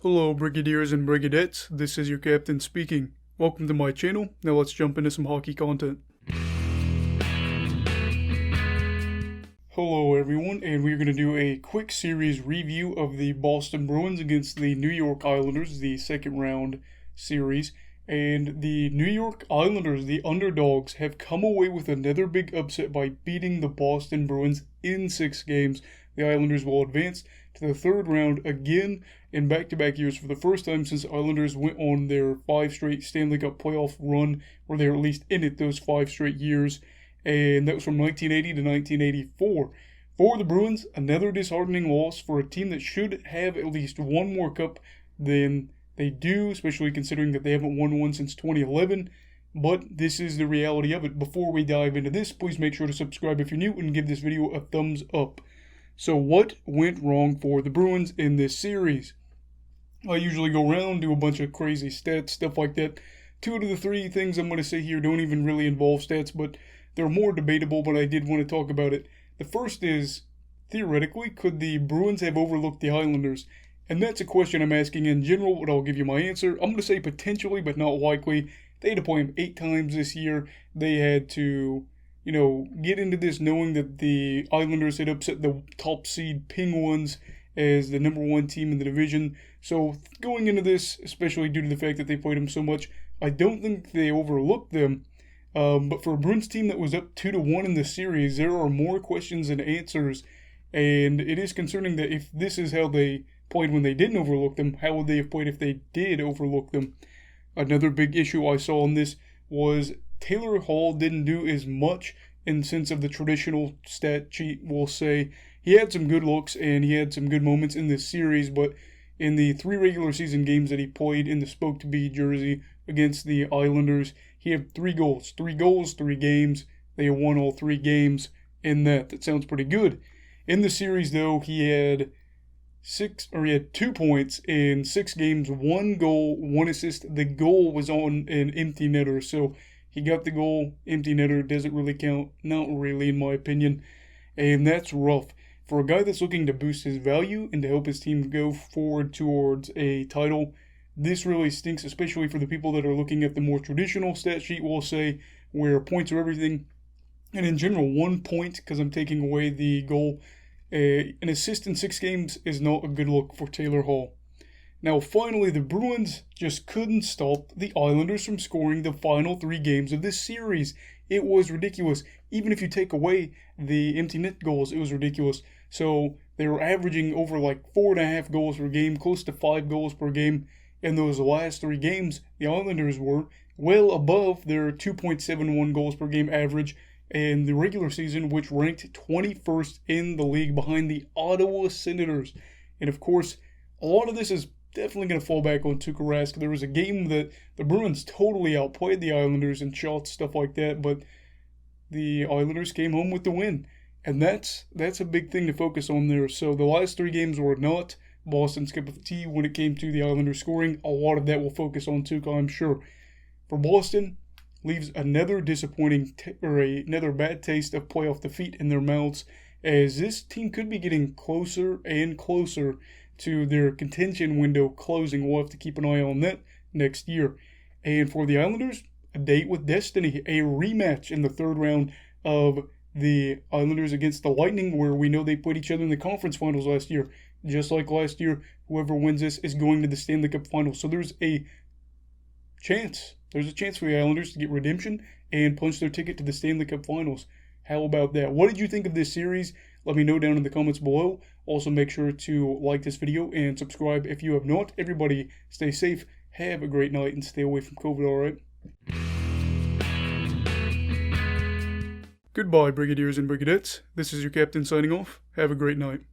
Hello Brigadiers and Brigadettes, this is your captain speaking. Welcome to my channel. Now let's jump into some hockey content. Hello everyone, and we're going to do a quick series review of the Boston Bruins against the New York Islanders, the second round series. And the New York Islanders, the underdogs, have come away with another big upset by beating the Boston Bruins in 6 games. The Islanders will advance to the third round again in back-to-back years for the first time since the Islanders went on their 5 straight Stanley Cup playoff run, where they were at least in it those 5 straight years, and that was from 1980 to 1984. For the Bruins, another disheartening loss for a team that should have at least one more cup than they do, especially considering that they haven't won one since 2011. But this is the reality of it. Before we dive into this, please make sure to subscribe if you're new and give this video a thumbs up. So what went wrong for the Bruins in this series? I usually go around, do a bunch of crazy stats, stuff like that. 2 out of the 3 things I'm going to say here don't even really involve stats, but they're more debatable, but I did want to talk about it. The first is, theoretically, could the Bruins have overlooked the Islanders? And that's a question I'm asking in general, but I'll give you my answer. I'm going to say potentially, but not likely. They had to play them 8 times this year. They had to get into this knowing that the Islanders had upset the top seed Penguins as the number 1 team in the division. So going into this, especially due to the fact that they played them so much, I don't think they overlooked them. But for a Bruins team that was up 2-1 in the series, there are more questions than answers. And it is concerning that if this is how they played when they didn't overlook them, how would they have played if they did overlook them? Another big issue I saw in this was Taylor Hall didn't do as much in the sense of the traditional stat sheet will say. He had some good looks and he had some good moments in this series, but in the 3 regular season games that he played in the Spoke-to-Be jersey against the Islanders, he had 3 goals. 3 goals, 3 games. They won all 3 games in that. That sounds pretty good. In the series, though, he had 2 points in 6 games, 1 goal, 1 assist. The goal was on an empty netter, so he got the goal. Empty netter doesn't really count. Not really, in my opinion. And that's rough. For a guy that's looking to boost his value and to help his team go forward towards a title, this really stinks, especially for the people that are looking at the more traditional stat sheet, we'll say, where points are everything. And in general, 1 point, because I'm taking away the goal. An assist in 6 games is not a good look for Taylor Hall. Now, finally, the Bruins just couldn't stop the Islanders from scoring the final 3 games of this series. It was ridiculous. Even if you take away the empty net goals, it was ridiculous. So they were averaging over like 4.5 goals per game, close to 5 goals per game. In those last 3 games, the Islanders were well above their 2.71 goals per game average in the regular season, which ranked 21st in the league behind the Ottawa Senators. And of course, a lot of this is definitely going to fall back on Tuukka Rask. There was a game that the Bruins totally outplayed the Islanders in shots, stuff like that, but the Islanders came home with the win. And that's a big thing to focus on there. So the last 3 games were not Boston's cup of tea when it came to the Islanders scoring. A lot of that will focus on Tuukka, I'm sure. For Boston, leaves another disappointing another bad taste of playoff defeat in their mouths, as this team could be getting closer and closer to their contention window closing. We'll have to keep an eye on that next year. And for the Islanders, a date with destiny, a rematch in the 3rd round of the Islanders against the Lightning, where we know they played each other in the conference finals last year. Just like last year, whoever wins this is going to the Stanley Cup finals. So there's a chance. There's a chance for the Islanders to get redemption and punch their ticket to the Stanley Cup finals. How about that? What did you think of this series? Let me know down in the comments below. Also, make sure to like this video and subscribe if you have not. Everybody, stay safe, have a great night, and stay away from COVID, alright? Goodbye, Brigadiers and Brigadettes. This is your captain signing off. Have a great night.